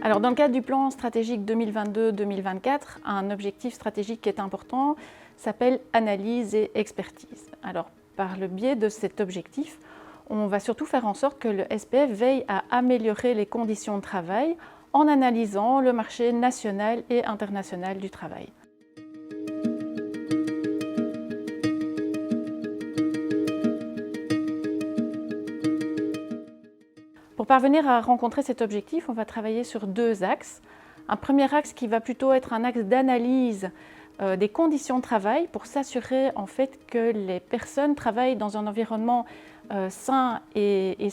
Alors, dans le cadre du plan stratégique 2022-2024, un objectif stratégique qui est important s'appelle analyse et expertise. Alors, par le biais de cet objectif, on va surtout faire en sorte que le SPF veille à améliorer les conditions de travail en analysant le marché national et international du travail. Pour parvenir à rencontrer cet objectif, on va travailler sur deux axes. Un premier axe qui va plutôt être un axe d'analyse des conditions de travail pour s'assurer en fait que les personnes travaillent dans un environnement sain et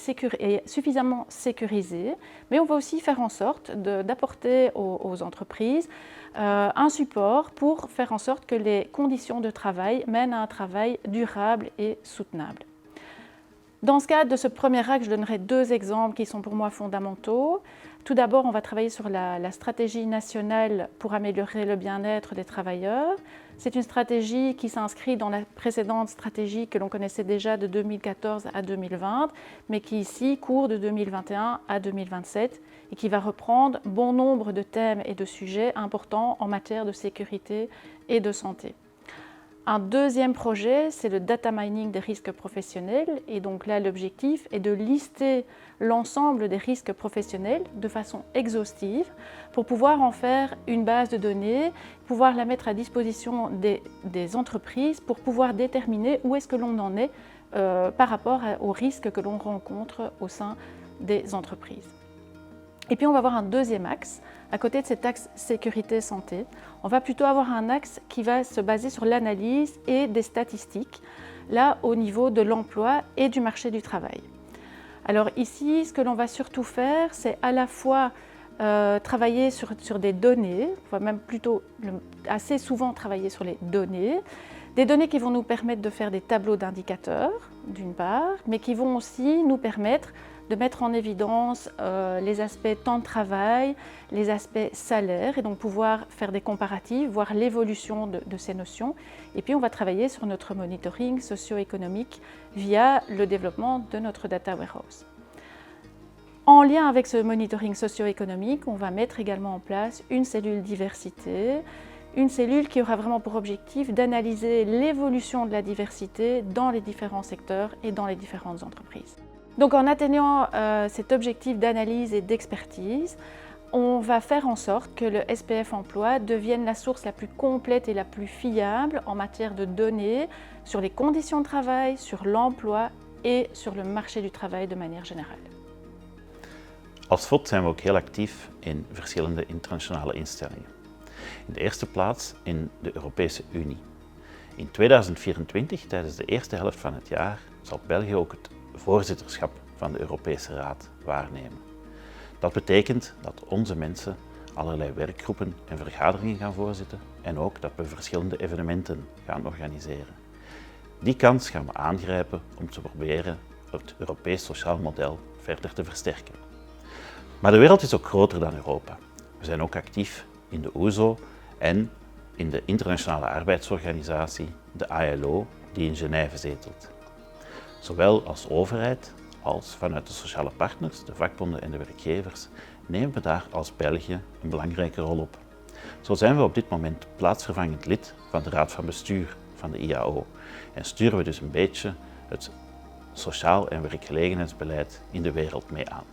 suffisamment sécurisé. Mais on va aussi faire en sorte d'apporter aux entreprises un support pour faire en sorte que les conditions de travail mènent à un travail durable et soutenable. Dans ce cadre de ce premier axe, je donnerai deux exemples qui sont pour moi fondamentaux. Tout d'abord, on va travailler sur la stratégie nationale pour améliorer le bien-être des travailleurs. C'est une stratégie qui s'inscrit dans la précédente stratégie que l'on connaissait déjà de 2014 à 2020, mais qui ici court de 2021 à 2027 et qui va reprendre bon nombre de thèmes et de sujets importants en matière de sécurité et de santé. Un deuxième projet, c'est le data mining des risques professionnels. Et donc là, l'objectif est de lister l'ensemble des risques professionnels de façon exhaustive pour pouvoir en faire une base de données, pouvoir la mettre à disposition des entreprises pour pouvoir déterminer où est-ce que l'on en est par rapport aux risques que l'on rencontre au sein des entreprises. Et puis on va avoir un deuxième axe. À côté de cet axe sécurité-santé, on va plutôt avoir un axe qui va se baser sur l'analyse et des statistiques, là au niveau de l'emploi et du marché du travail. Alors ici, ce que l'on va surtout faire, c'est à la fois travailler sur des données, on va même plutôt assez souvent travailler sur les données, des données qui vont nous permettre de faire des tableaux d'indicateurs, d'une part, mais qui vont aussi nous permettre de mettre en évidence les aspects temps de travail, les aspects salaire, et donc pouvoir faire des comparatifs, voir l'évolution de ces notions. Et puis on va travailler sur notre monitoring socio-économique via le développement de notre data warehouse. En lien avec ce monitoring socio-économique, on va mettre également en place une cellule diversité, une cellule qui aura vraiment pour objectif d'analyser l'évolution de la diversité dans les différents secteurs et dans les différentes entreprises. Donc en atteignant cet objectif d'analyse et d'expertise, on va faire en sorte que le SPF Emploi devienne la source la plus complète et la plus fiable en matière de données sur les conditions de travail, sur l'emploi et sur le marché du travail de manière générale. Als FOD zijn we ook heel actief in verschillende internationale instellingen. In de eerste plaats in de Europese Unie. In 2024, tijdens de eerste helft van het jaar, zal België ook het voorzitterschap van de Europese Raad waarnemen. Dat betekent dat onze mensen allerlei werkgroepen en vergaderingen gaan voorzitten en ook dat we verschillende evenementen gaan organiseren. Die kans gaan we aangrijpen om te proberen het Europees sociaal model verder te versterken. Maar de wereld is ook groter dan Europa. We zijn ook actief in de OESO en in de Internationale Arbeidsorganisatie, de ILO, die in Genève zetelt. Zowel als overheid als vanuit de sociale partners, de vakbonden en de werkgevers, nemen we daar als België een belangrijke rol op. Zo zijn we op dit moment plaatsvervangend lid van de Raad van Bestuur van de IAO en sturen we dus een beetje het sociaal en werkgelegenheidsbeleid in de wereld mee aan.